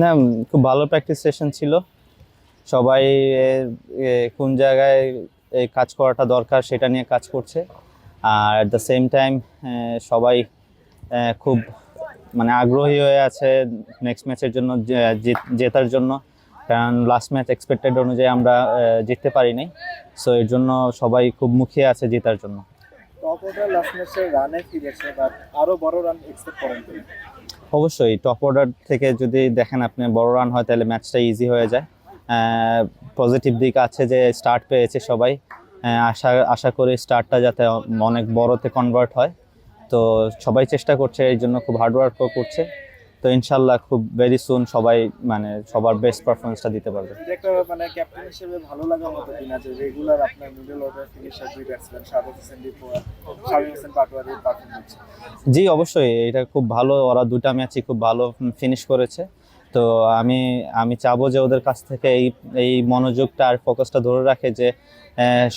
না, খুব ভালো প্র্যাকটিস সেশন ছিল। সবাই কোন জায়গায় এই কাজ করাটা দরকার সেটা নিয়ে কাজ করছে। আর অ্যাট দ্য সেম টাইম সবাই খুব মানে আগ্রহী হয়ে আছে নেক্সট ম্যাচের জন্য, জেতার জন্য। কারণ লাস্ট ম্যাচ এক্সপেক্টেড অনুযায়ী আমরা জিততে পারি নাই। সো এর জন্য সবাই খুব মুখিয়ে আছে জেতার জন্য। টপ অর্ডার লাস্ট ম্যাচে রানে ফিরেছে, বাট আরো বড় রান এক্সপেক্ট করেন তিনি। অবশ্যই টপ অর্ডার থেকে যদি দেখেন আপনি বড় রান হয় তাহলে ম্যাচটা ইজি হয়ে যায়। পজিটিভ দিক আছে যে স্টার্ট পেয়েছে সবাই। আশা আশা করি স্টার্টটা যাতে অনেক বড়তে কনভার্ট হয়। তো সবাই চেষ্টা করছে, এই জন্য খুব হার্ডওয়ার্কও করছে। তো ইনশাল্লাহ খুব ভেরি সুন সবাই মানে সবার বেস্ট পারফরমেন্সটা দিতে পারবে। এটা একটা মানে ক্যাপ্টেন হিসেবে ভালো লাগার মতো দিন আছে, রেগুলার আপনার মিডল অর্ডার ফিনিশার দুই ব্যাটসম্যান শাহাদাত হোসেন দীপু আর শামীম হোসেন পাটোয়ারির পারফরমেন্স। জি অবশ্যই, এটা খুব ভালো। ওরা দুটা ম্যাচই খুব ভালো ফিনিশ করেছে। তো আমি আমি চাবো যে ওদের কাছ থেকে এই এই মনোযোগটা আর ফোকাসটা ধরে রাখে, যে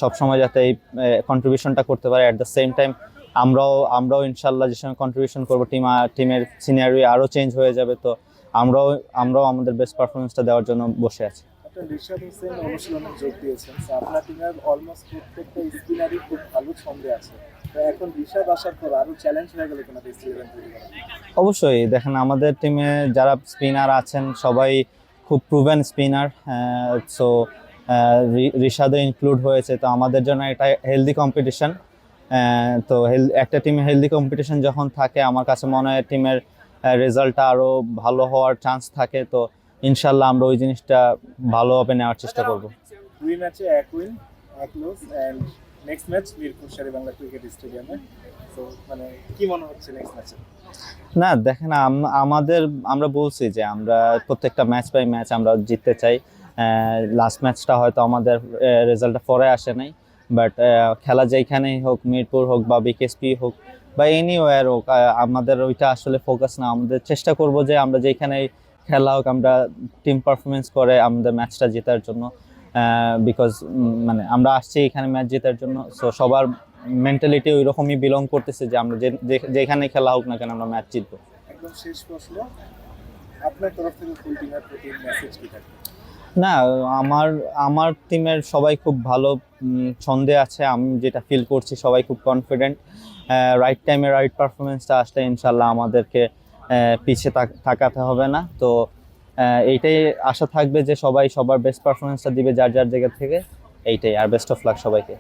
সবসময় যাতে এই কন্ট্রিবিউশনটা করতে পারে। অ্যাট দ্য সেম টাইম আমরাও ইনশাল্লাহ যে সময় কন্ট্রিবিউশন করবো টিমের সিনারি আরও চেঞ্জ হয়ে যাবে। তো আমরাও আমাদের বেস্ট পারফরমেন্সটা দেওয়ার জন্য বসে আছি। আপনার রিশাদ হোসেন অনুশীলনে যোগ দিয়েছেন, আপনার টিমের অলমোস্ট প্রত্যেকটা স্পিনারই খুব ভালো ছন্দে আছে। তো এখন রিশাদ আসার পর আরো চ্যালেঞ্জ হয়ে গেল কিনা টেস্ট ইলেভেন তৈরি করা? অবশ্যই দেখেন, আমাদের টিমে যারা স্পিনার আছেন সবাই খুব প্রুভেন স্পিনার। সো রিশাদও ইনক্লুড হয়েছে। তো আমাদের জন্য এটা হেলদি কম্পিটিশন। তো একটা টিমে হেলদি কম্পিটিশন যখন থাকে, আমার কাছে মনে হয় টিমের রেজাল্টটা আরও ভালো হওয়ার চান্স থাকে। তো ইনশাল্লাহ আমরা ওই জিনিসটা ভালোভাবে নেওয়ার চেষ্টা করব। দুই ম্যাচে এক উইন এক loss, and next match Mirpur Sher-e-Bangla cricket স্টেডিয়ামে। তো মানে কি মনে হচ্ছে নেক্সট ম্যাচে? না দেখেন, আমরা বলছি যে আমরা প্রত্যেকটা ম্যাচ বাই ম্যাচ আমরা জিততে চাই। লাস্ট ম্যাচটা হয়তো আমাদের রেজাল্টটা পরে আসে নাই, বাট খেলা যেখানেই হোক, মিরপুর হোক বা বিকেএসপি হোক বা এনিওয়্যার হোক, আমাদের ওইটা আসলে ফোকাস না। আমাদের চেষ্টা করব যে আমরা যেখানেই খেলা হোক আমরা টিম পারফরমেন্স করে আমাদের ম্যাচটা জেতার জন্য। বিকজ মানে আমরা আসছি এখানে ম্যাচ জেতার জন্য। সো সবার মেন্টালিটি ওই রকমই বিলং করতেছে যে আমরা যেখানে খেলা হোক না কেন আমরা ম্যাচ জিতবো। একদম শেষ প্রশ্ন, আপনার তরফ থেকে ফুল টিমের প্রতি মেসেজ কি থাকবে? না, আমার আমার টিমের সবাই খুব ভালো ছন্দে আছে। আমি যেটা ফিল করছি সবাই খুব কনফিডেন্ট। রাইট টাইমে রাইট পারফরমেন্সটা আসলে ইনশাল্লাহ আমাদেরকে পিছিয়ে তাকাতে হবে না। তো এইটাই আশা থাকবে যে সবাই সবার বেস্ট পারফরমেন্সটা দিবে যার যার জায়গা থেকে। এইটাই, আর বেস্ট অফ লাক সবাইকে।